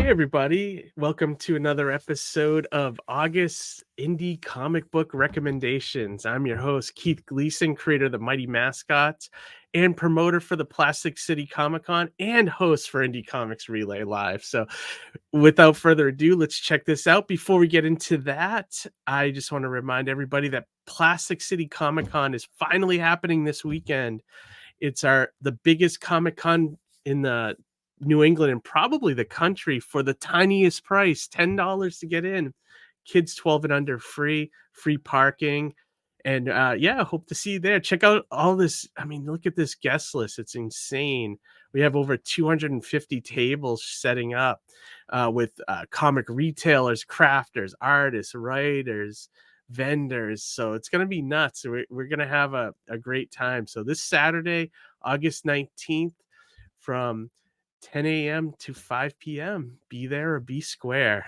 everybody. Welcome to another episode of August Indie Comic Book Recommendations. I'm your host, Keith Gleason, creator of the Mighty Mascots and promoter for the Plastic City Comic Con and host for Indie Comics Relay Live. So, without further ado, let's check this out. Before we get into that, I just want to remind everybody that Plastic City Comic Con is finally happening this weekend. It's the biggest Comic Con in the New England and probably the country for the tiniest price, $10 to get in. Kids 12 and under free parking. And yeah, hope to see you there. Check out all this. I mean, look at this guest list. It's insane. We have over 250 tables setting up with comic retailers, crafters, artists, writers, vendors. So it's going to be nuts. We're going to have a great time. So this Saturday, August 19th, from 10 a.m. to 5 p.m. Be there or be square.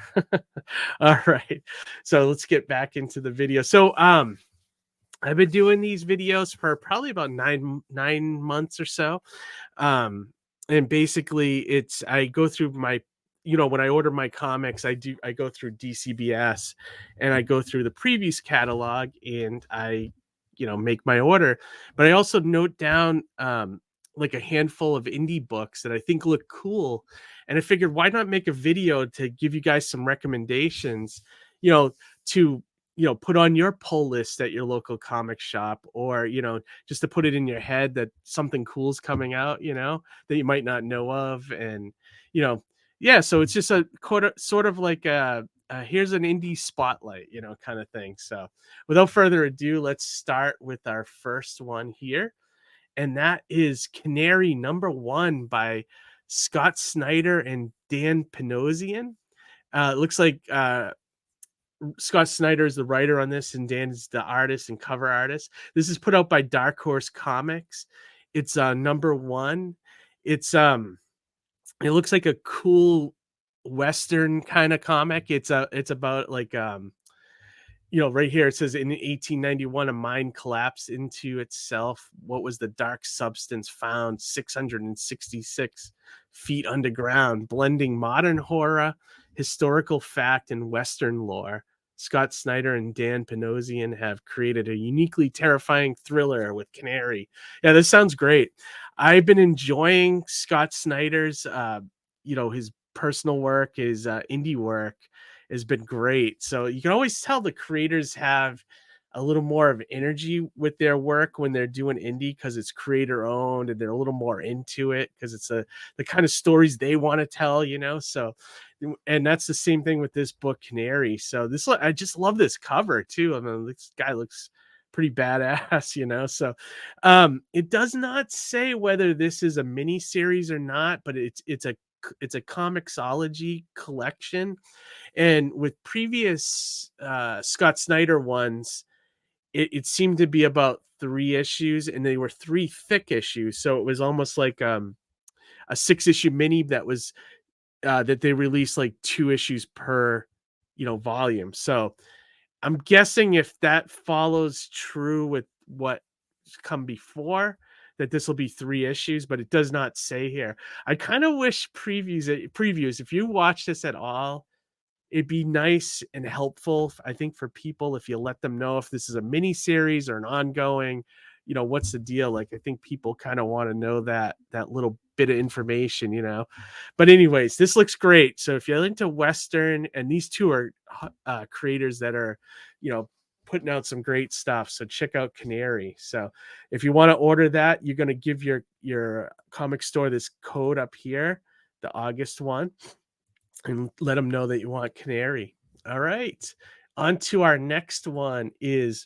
All right. So let's get back into the video. So I've been doing these videos for probably about nine months or so. And basically I go through my, when I order my comics, I go through DCBS and I go through the previous catalog and I, make my order. But I also note down like a handful of indie books that I think look cool. And I figured, why not make a video to give you guys some recommendations, to put on your pull list at your local comic shop, or just to put it in your head that something cool's coming out, that you might not know of. And yeah, so it's just a sort of like here's an indie spotlight, kind of thing. So without further ado, let's start with our first one here, and that is Canary #1 by Scott Snyder and Dan Panosian. It looks like Scott Snyder is the writer on this, and Dan's the artist and cover artist. This is put out by Dark Horse Comics. It's #1. It's it looks like a cool Western kind of comic. It's about like right here it says, in 1891 a mine collapsed into itself. What was the dark substance found 666 feet underground, blending modern horror, historical fact, and Western lore. Scott Snyder and Dan Panosian have created a uniquely terrifying thriller with Canary. Yeah, this sounds great. I've been enjoying Scott Snyder's his personal work, his indie work has been great. So you can always tell the creators have a little more of energy with their work when they're doing indie, because it's creator owned and they're a little more into it because it's the kind of stories they want to tell, So, and that's the same thing with this book, Canary. So I just love this cover too. I mean, this guy looks pretty badass, So it does not say whether this is a mini series or not, but it's a comicsology collection. And with previous Scott Snyder ones, it seemed to be about 3 issues, and they were 3 thick issues. So it was almost like a 6-issue mini that was that they released like 2 issues per volume. So I'm guessing if that follows true with what's come before, that this will be 3 issues, but it does not say here. I kind of wish previews, if you watch this at all, it'd be nice and helpful, I think, for people if you let them know if this is a mini series or an ongoing, what's the deal? Like, I think people kind of want to know that little bit of information. But anyways, this looks great. So if you're into Western, and these two are creators that are, putting out some great stuff. So check out Canary. So if you want to order that, you're going to give your comic store this code up here, the August one, and let them know that you want Canary. All right. On to our next one is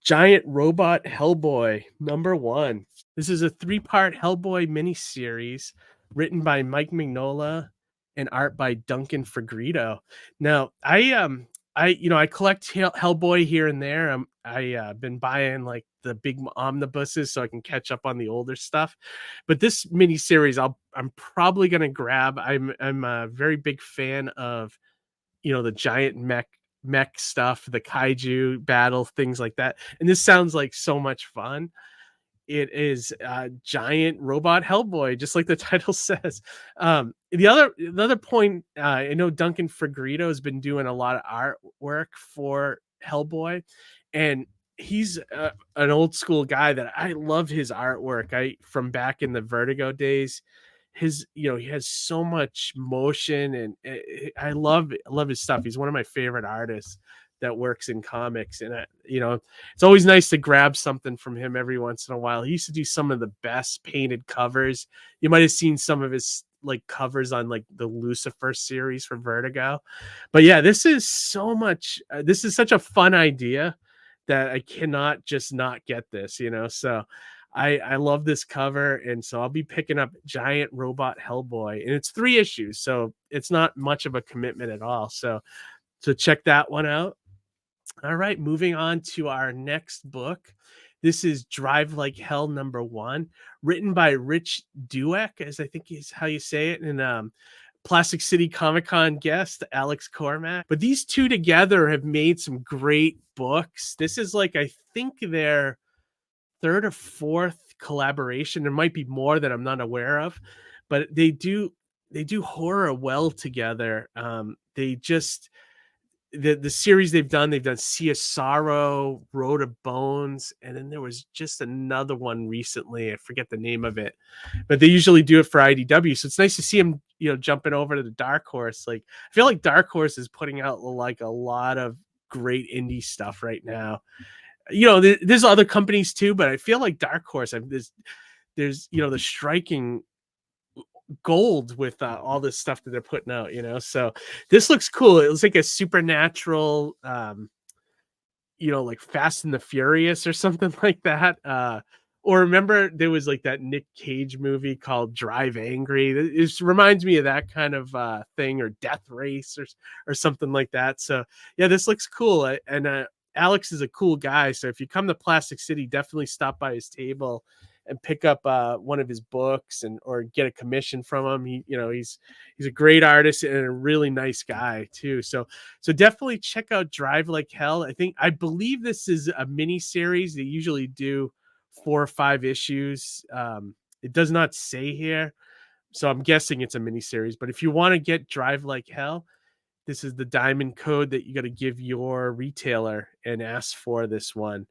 Giant Robot Hellboy #1. This is a 3-part Hellboy miniseries written by Mike Mignola and art by Duncan Fegredo. Now, I collect Hellboy here and there. I been buying like the big omnibuses so I can catch up on the older stuff. But this miniseries, I'm probably gonna grab. I'm a very big fan of the giant mech stuff, the kaiju battle, things like that. And this sounds like so much fun. It is a giant robot Hellboy, just like the title says. The other point, I know Duncan Fegredo has been doing a lot of artwork for Hellboy, and he's an old school guy that I love his artwork. I from back in the Vertigo days. His, he has so much motion, and I love his stuff. He's one of my favorite artists that works in comics, and it's always nice to grab something from him every once in a while. He used to do some of the best painted covers. You might have seen some of his like covers on like the Lucifer series for Vertigo. But yeah, this is so much. This is such a fun idea that I cannot just not get this. So I love this cover, and so I'll be picking up Giant Robot Hellboy, and it's 3 issues, so it's not much of a commitment at all. So check that one out. All right, moving on to our next book. This is Drive Like Hell #1, written by Rich Dueck, as I think is how you say it, and Plastic City Comic Con guest Alex Cormack. But these two together have made some great books. This is like, I think, their third or fourth collaboration. There might be more that I'm not aware of, but they do horror well together. They just the series they've done Sea of Sorrow, Road of Bones, and then there was just another one recently. I forget the name of it, but they usually do it for IDW. So it's nice to see them, jumping over to the Dark Horse. Like, I feel like Dark Horse is putting out like a lot of great indie stuff right now. There's other companies too, but I feel like Dark Horse, there's the striking gold with all this stuff that they're putting out. So this looks cool. It looks like a supernatural, like Fast and the Furious or something like that. Or remember there was like that Nick Cage movie called Drive Angry. It reminds me of that kind of thing, or Death Race, or something like that. So yeah, this looks cool. And Alex is a cool guy. So if you come to Plastic City, definitely stop by his table and pick up one of his books, or get a commission from him. He's a great artist and a really nice guy too. So definitely check out Drive Like Hell. I believe this is a mini series. They usually do 4 or 5 issues. It does not say here, so I'm guessing it's a mini series. But if you want to get Drive Like Hell, this is the diamond code that you got to give your retailer and ask for this one.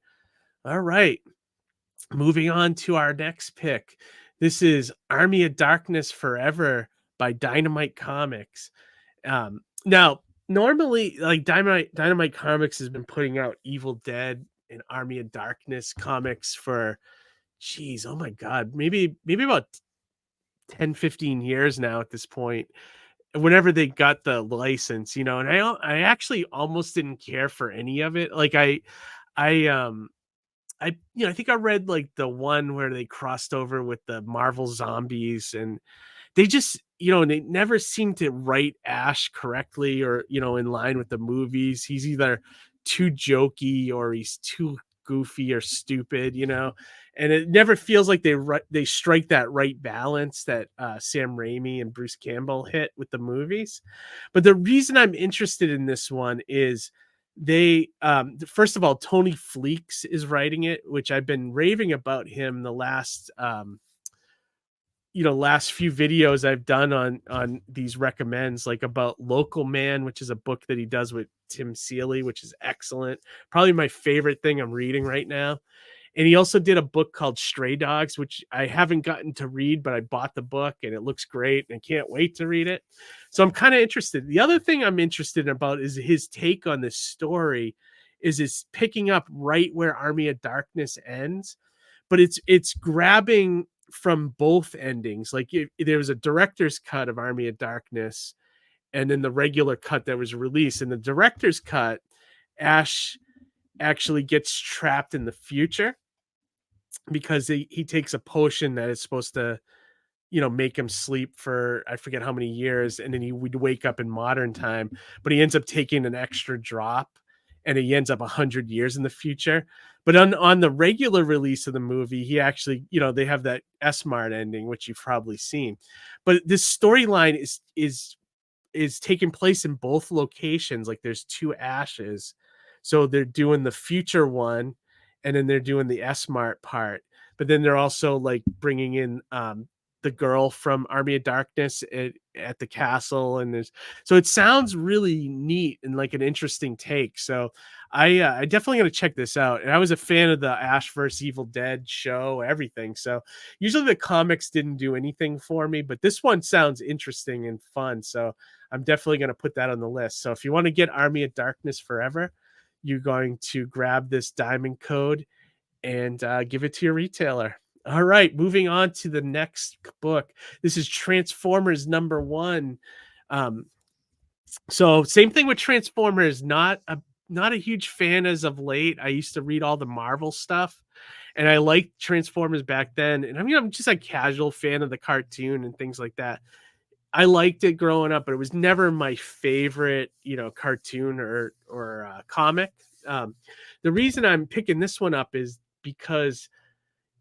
All right. Moving on to our next pick. This is Army of Darkness Forever by Dynamite Comics. Now, normally, like Dynamite Comics has been putting out Evil Dead and Army of Darkness comics for, geez, oh my God, maybe about 10, 15 years now at this point. Whenever they got the license, and I actually almost didn't care for any of it. Like I think I read like the one where they crossed over with the Marvel Zombies, and they just, they never seem to write Ash correctly, or, in line with the movies. He's either too jokey or he's too goofy or stupid, and it never feels like they strike that right balance that Sam Raimi and Bruce Campbell hit with the movies. But the reason I'm interested in this one is they first of all, Tony Fleecs is writing it, which I've been raving about him the last last few videos I've done on these recommends, like about Local Man, which is a book that he does with Tim Seeley, which is excellent, probably my favorite thing I'm reading right now. And he also did a book called Stray Dogs, which I haven't gotten to read, but I bought the book and it looks great and I can't wait to read it. So I'm kind of interested. The other thing I'm interested about is his take on this story is picking up right where Army of Darkness ends, but it's grabbing from both endings. Like there was a director's cut of Army of Darkness and then the regular cut that was released. In the director's cut, Ash actually gets trapped in the future because he takes a potion that is supposed to, make him sleep for, I forget how many years, and then he would wake up in modern time, but he ends up taking an extra drop and he ends up 100 years in the future. But on the regular release of the movie, he actually, they have that S-Mart ending, which you've probably seen. But this storyline is taking place in both locations. Like there's 2 Ashes. So they're doing the future one, and then they're doing the S-Mart part. but then they're also like bringing in the girl from Army of Darkness at the castle, and there's so it sounds really neat and like an interesting take. So I definitely gonna check this out. And I was a fan of the Ash vs Evil Dead show, everything. So usually the comics didn't do anything for me, but this one sounds interesting and fun. So I'm definitely gonna put that on the list. So if you want to get Army of Darkness Forever, you're going to grab this diamond code and give it to your retailer. All right, moving on to the next book. This is Transformers #1. Um, so same thing with Transformers. Not a huge fan as of late. I used to read all the Marvel stuff, and I liked Transformers back then. And I mean, I'm just a casual fan of the cartoon and things like that. I liked it growing up, but it was never my favorite, cartoon or comic. Um, the reason I'm picking this one up is because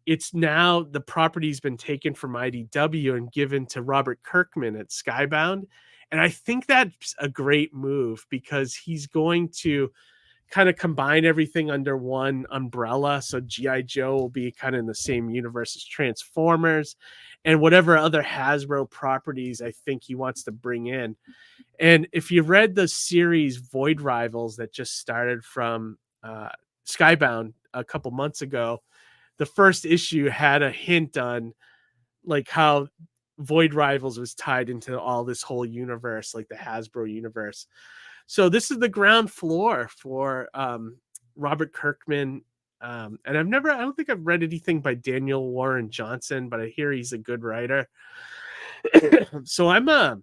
it's now the property's been taken from IDW and given to Robert Kirkman at Skybound. And I think that's a great move because he's going to kind of combine everything under one umbrella. So G.I. Joe will be kind of in the same universe as Transformers and whatever other Hasbro properties I think he wants to bring in. And if you read the series Void Rivals that just started from Skybound a couple months ago, the first issue had a hint on like how Void Rivals was tied into all this whole universe, like the Hasbro universe. So this is the ground floor for Robert Kirkman. And I don't think I've read anything by Daniel Warren Johnson, but I hear he's a good writer. So I'm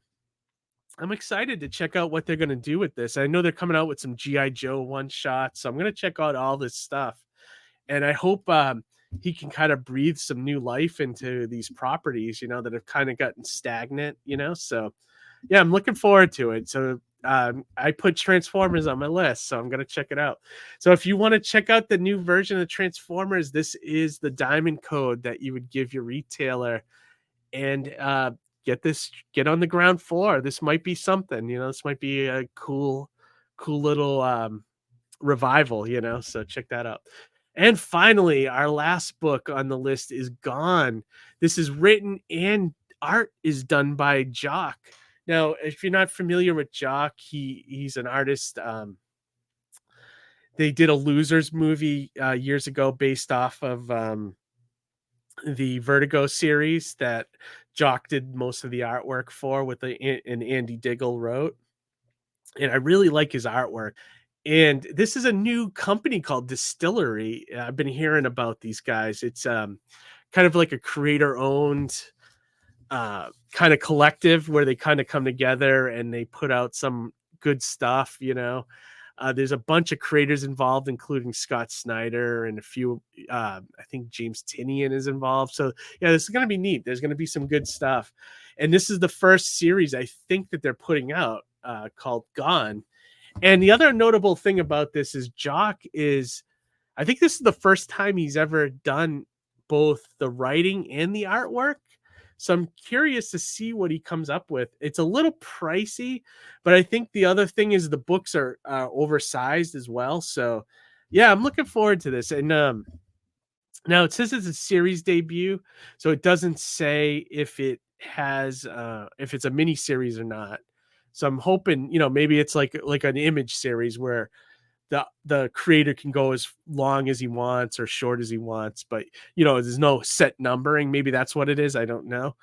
excited to check out what they're going to do with this. I know they're coming out with some GI Joe one shots, so I'm going to check out all this stuff, and I hope he can kind of breathe some new life into these properties, that have kind of gotten stagnant. So yeah, I'm looking forward to it. So I put Transformers on my list, so I'm going to check it out. So if you want to check out the new version of Transformers, this is the diamond code that you would give your retailer, and get on the ground floor. This might be something, this might be a cool little revival, so check that out. And finally, our last book on the list is Gone. This is written and art is done by Jock. Now, if you're not familiar with Jock, he's an artist. They did a Losers movie years ago based off of the Vertigo series that Jock did most of the artwork for and Andy Diggle wrote. And I really like his artwork. And this is a new company called Distillery. I've been hearing about these guys. It's kind of like a creator owned kind of collective where they kind of come together and they put out some good stuff. There's a bunch of creators involved, including Scott Snyder and a few, I think James Tynion is involved. So yeah, this is going to be neat. There's going to be some good stuff. And this is the first series I think that they're putting out called Gone. And the other notable thing about this is I think this is the first time he's ever done both the writing and the artwork. So I'm curious to see what he comes up with. It's a little pricey, but I think the other thing is the books are oversized as well. So yeah, I'm looking forward to this. And now it says it's a series debut, so it doesn't say if it's a mini series or not. So I'm hoping, maybe it's like an Image series where the creator can go as long as he wants or short as he wants, but there's no set numbering. Maybe that's what it is. I don't know.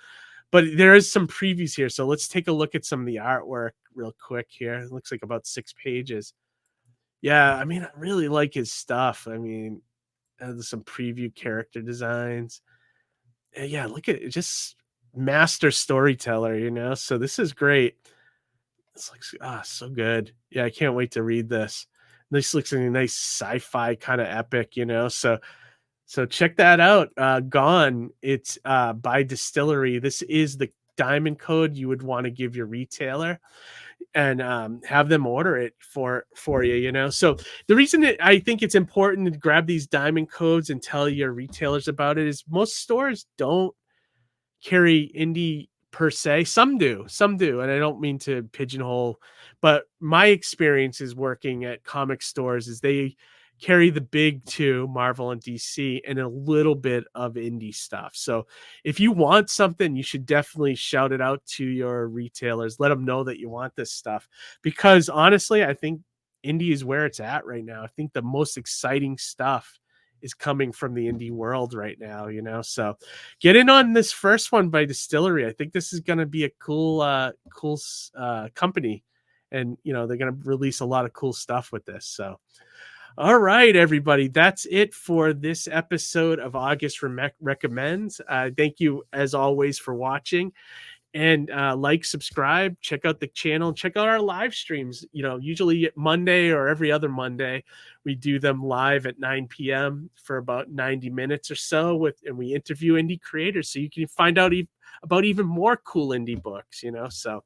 But there is some previews here. So let's take a look at some of the artwork real quick here. It looks like about 6 pages. Yeah, I mean, I really like his stuff. I mean, there's some preview character designs. Yeah, look at it, just master storyteller, so this is great. It's like so good. Yeah, I can't wait to read this. This looks like a nice sci-fi kind of epic, so check that out. Gone. It's by Distillery. This is the diamond code you would want to give your retailer and have them order it for you. So the reason that I think it's important to grab these diamond codes and tell your retailers about it is most stores don't carry indie per se. Some do, and I don't mean to pigeonhole, but my experience is working at comic stores is they carry the big two, Marvel and DC, and a little bit of indie stuff. So if you want something, you should definitely shout it out to your retailers. Let them know that you want this stuff, because honestly, I think indie is where it's at right now. I think the most exciting stuff is coming from the indie world right now, you know. So get in on this first one by Distillery. I think this is going to be a cool company, and you know, they're going to release a lot of cool stuff with this. So all right, everybody, that's it for this episode of August Recommends. Thank you as always for watching, and like, subscribe, check out the channel, check out our live streams. You know, usually Monday or every other Monday, we do them live at 9 p.m. for about 90 minutes or so, and we interview indie creators, so you can find out about even more cool indie books, you know. So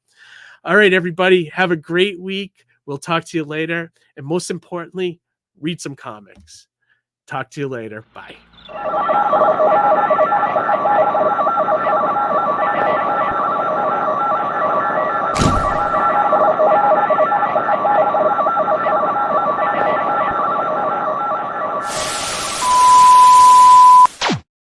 all right, everybody, have a great week. We'll talk to you later, and most importantly, read some comics. Talk to you later. Bye.